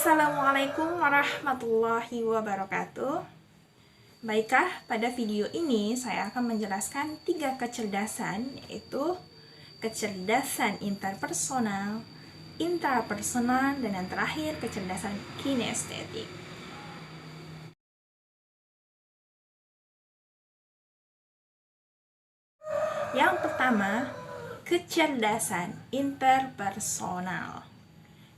Assalamualaikum warahmatullahi wabarakatuh. Baiklah, pada video ini saya akan menjelaskan 3 kecerdasan, yaitu kecerdasan interpersonal, intrapersonal, dan yang terakhir kecerdasan kinestetik. Yang pertama, kecerdasan interpersonal.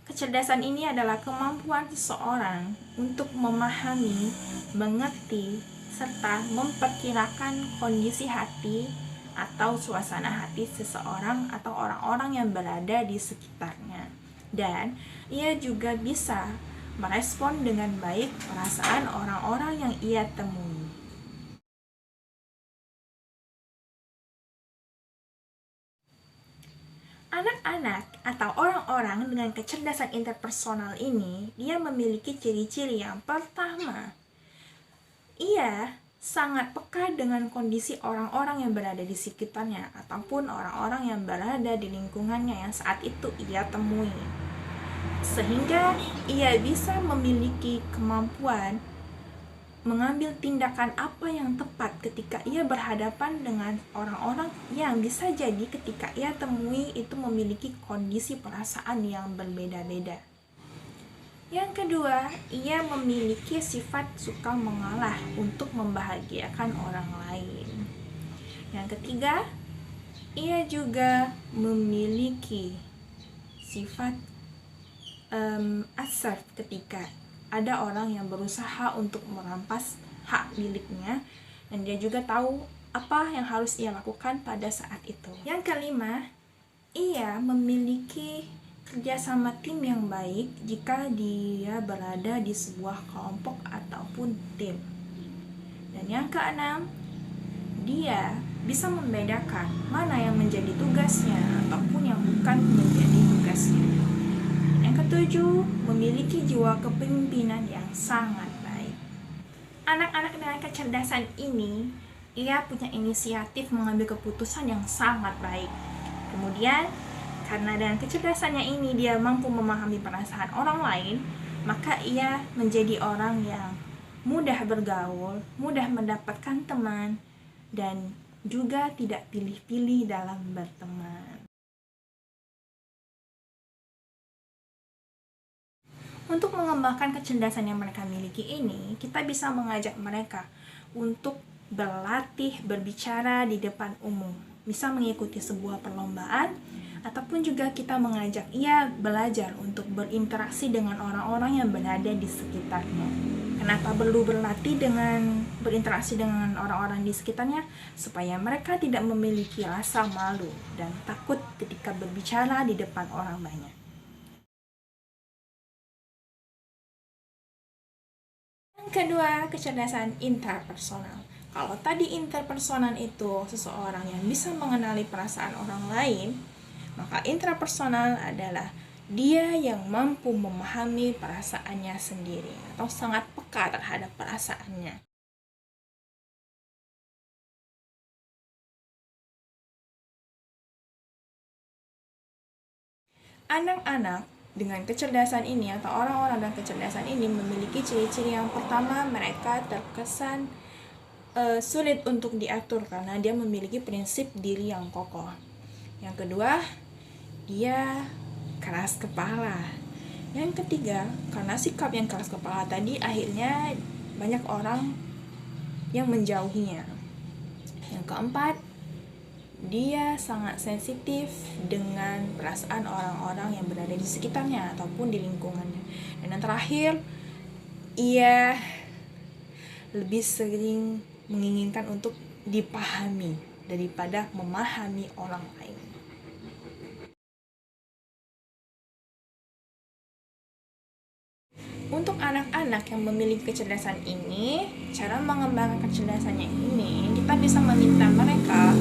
Kecerdasan ini adalah kemampuan seseorang untuk memahami, mengerti, serta memperkirakan kondisi hati atau suasana hati seseorang atau orang-orang yang berada di sekitarnya. Dan ia juga bisa merespon dengan baik perasaan orang-orang yang ia temui. Anak-anak atau orang-orang dengan kecerdasan interpersonal ini, dia memiliki ciri-ciri yang pertama. Ia sangat peka dengan kondisi orang-orang yang berada di sekitarnya ataupun orang-orang yang berada di lingkungannya yang saat itu ia temui. Sehingga ia bisa memiliki kemampuan mengambil tindakan apa yang tepat ketika ia berhadapan dengan orang-orang yang bisa jadi ketika ia temui itu memiliki kondisi perasaan yang berbeda-beda. Yang kedua, ia memiliki sifat suka mengalah untuk membahagiakan orang lain. Yang ketiga, ia juga memiliki sifat asserf ketika ada orang yang berusaha untuk merampas hak miliknya, dan dia juga tahu apa yang harus ia lakukan pada saat itu. Yang kelima, ia memiliki kerjasama tim yang baik jika dia berada di sebuah kelompok ataupun tim. Dan yang keenam, dia bisa membedakan mana yang menjadi tugasnya ataupun yang bukan menjadi tugasnya. Yang ketujuh, memiliki jiwa kepemimpinan yang sangat baik. Anak-anak dengan kecerdasan ini, ia punya inisiatif mengambil keputusan yang sangat baik. Kemudian, karena dengan kecerdasannya ini dia mampu memahami perasaan orang lain, maka ia menjadi orang yang mudah bergaul, mudah mendapatkan teman, dan juga tidak pilih-pilih dalam berteman. Untuk mengembangkan kecerdasan yang mereka miliki ini, kita bisa mengajak mereka untuk berlatih berbicara di depan umum. Bisa mengikuti sebuah perlombaan, ataupun juga kita mengajak ia belajar untuk berinteraksi dengan orang-orang yang berada di sekitarnya. Kenapa perlu berlatih dengan berinteraksi dengan orang-orang di sekitarnya? Supaya mereka tidak memiliki rasa malu dan takut ketika berbicara di depan orang banyak. Yang kedua, kecerdasan intrapersonal. Kalau tadi interpersonal itu seseorang yang bisa mengenali perasaan orang lain, maka intrapersonal adalah dia yang mampu memahami perasaannya sendiri atau sangat peka terhadap perasaannya. Anak-anak dengan kecerdasan ini atau orang-orang dengan kecerdasan ini memiliki ciri-ciri yang pertama, mereka terkesan sulit untuk diatur karena dia memiliki prinsip diri yang kokoh. Yang kedua, dia keras kepala. Yang ketiga, karena sikap yang keras kepala tadi akhirnya banyak orang yang menjauhinya. Yang keempat, dia sangat sensitif dengan perasaan orang-orang yang berada di sekitarnya ataupun di lingkungannya. Dan yang terakhir, ia lebih sering menginginkan untuk dipahami daripada memahami orang lain. Untuk anak-anak yang memiliki kecerdasan ini, cara mengembangkan kecerdasannya ini, kita bisa meminta mereka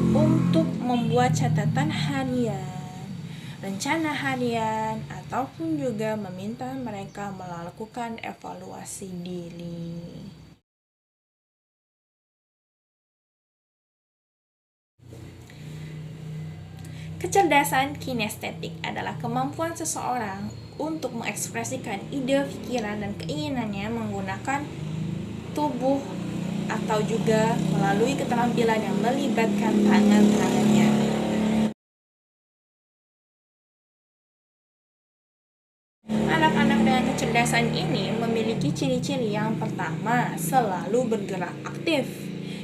untuk membuat catatan harian, rencana harian, ataupun juga meminta mereka melakukan evaluasi diri. Kecerdasan kinestetik adalah kemampuan seseorang untuk mengekspresikan ide, pikiran, dan keinginannya menggunakan tubuh atau juga melalui keterampilan yang melibatkan tangan-tangannya. Anak-anak dengan kecerdasan ini memiliki ciri-ciri yang pertama, selalu bergerak aktif.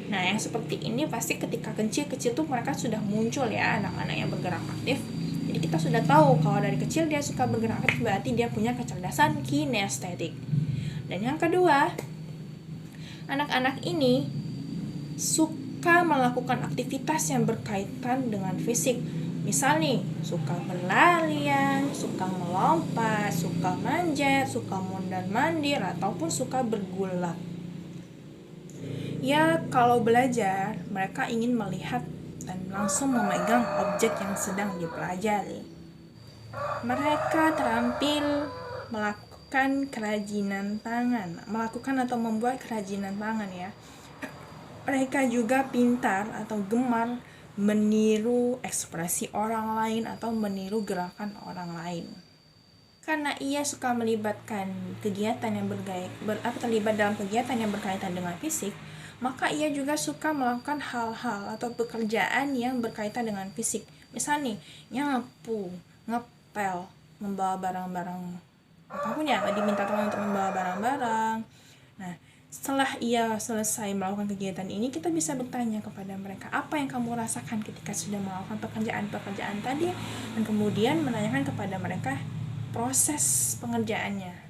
Nah, yang seperti ini pasti ketika kecil-kecil tuh mereka sudah muncul ya, anak-anak yang bergerak aktif. Jadi kita sudah tahu kalau dari kecil dia suka bergerak aktif, berarti dia punya kecerdasan kinestetik. Dan yang kedua, anak-anak ini suka melakukan aktivitas yang berkaitan dengan fisik. Misal nih, suka berlarian, suka melompat, suka manjat, suka mondar-mandir, ataupun suka bergulat. Ya, kalau belajar, mereka ingin melihat dan langsung memegang objek yang sedang dipelajari. Mereka terampil melakukan kerajinan tangan, melakukan atau membuat kerajinan tangan ya. Mereka juga pintar atau gemar meniru ekspresi orang lain atau meniru gerakan orang lain. Karena ia suka melibatkan kegiatan yang terlibat dalam kegiatan yang berkaitan dengan fisik, maka ia juga suka melakukan hal-hal atau pekerjaan yang berkaitan dengan fisik. Misal nih, nyapu, ngepel, membawa barang-barang apapun ya, diminta tolong untuk membawa barang-barang. Nah, setelah ia selesai melakukan kegiatan ini, kita bisa bertanya kepada mereka, apa yang kamu rasakan ketika sudah melakukan pekerjaan-pekerjaan tadi, dan kemudian menanyakan kepada mereka proses pengerjaannya.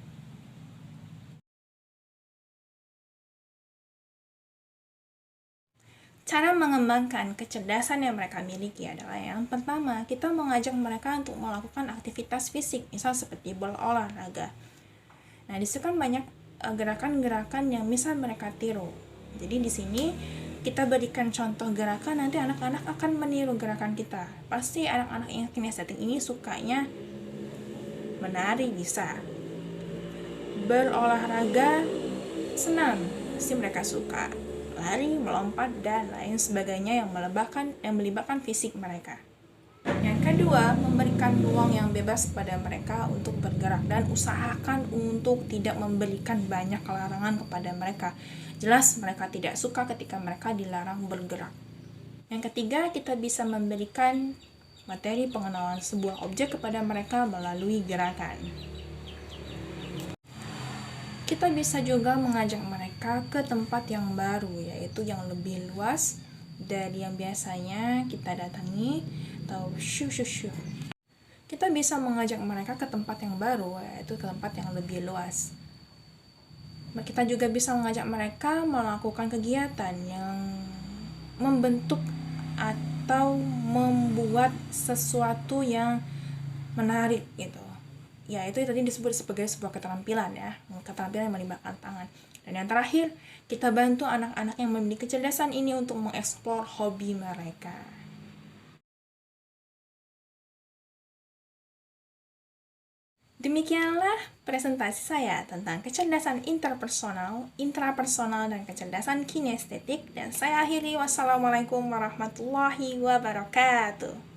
Cara mengembangkan kecerdasan yang mereka miliki adalah yang pertama, kita mengajak mereka untuk melakukan aktivitas fisik, misal seperti berolahraga. Nah, disitu kan banyak gerakan-gerakan yang misal mereka tiru. Jadi di sini kita berikan contoh gerakan, nanti anak-anak akan meniru gerakan kita. Pasti anak-anak yang kinestetik ini sukanya menari, bisa berolahraga, senam, pasti mereka suka lari, melompat, dan lain sebagainya yang melibatkan fisik mereka. Yang kedua, memberikan ruang yang bebas kepada mereka untuk bergerak dan usahakan untuk tidak memberikan banyak larangan kepada mereka. Jelas mereka tidak suka ketika mereka dilarang bergerak. Yang ketiga, kita bisa memberikan materi pengenalan sebuah objek kepada mereka melalui gerakan. Kita bisa juga mengajak mereka ke tempat yang baru, yaitu yang lebih luas dari yang biasanya kita datangi, atau kita bisa mengajak mereka ke tempat yang baru, yaitu ke tempat yang lebih luas. Kita juga bisa mengajak mereka melakukan kegiatan yang membentuk atau membuat sesuatu yang menarik gitu. Ya, itu tadi disebut sebagai sebuah keterampilan ya, keterampilan yang melibatkan tangan. Dan yang terakhir, kita bantu anak-anak yang memiliki kecerdasan ini untuk mengeksplor hobi mereka. Demikianlah presentasi saya tentang kecerdasan interpersonal, intrapersonal, dan kecerdasan kinestetik. Dan saya akhiri, wassalamualaikum warahmatullahi wabarakatuh.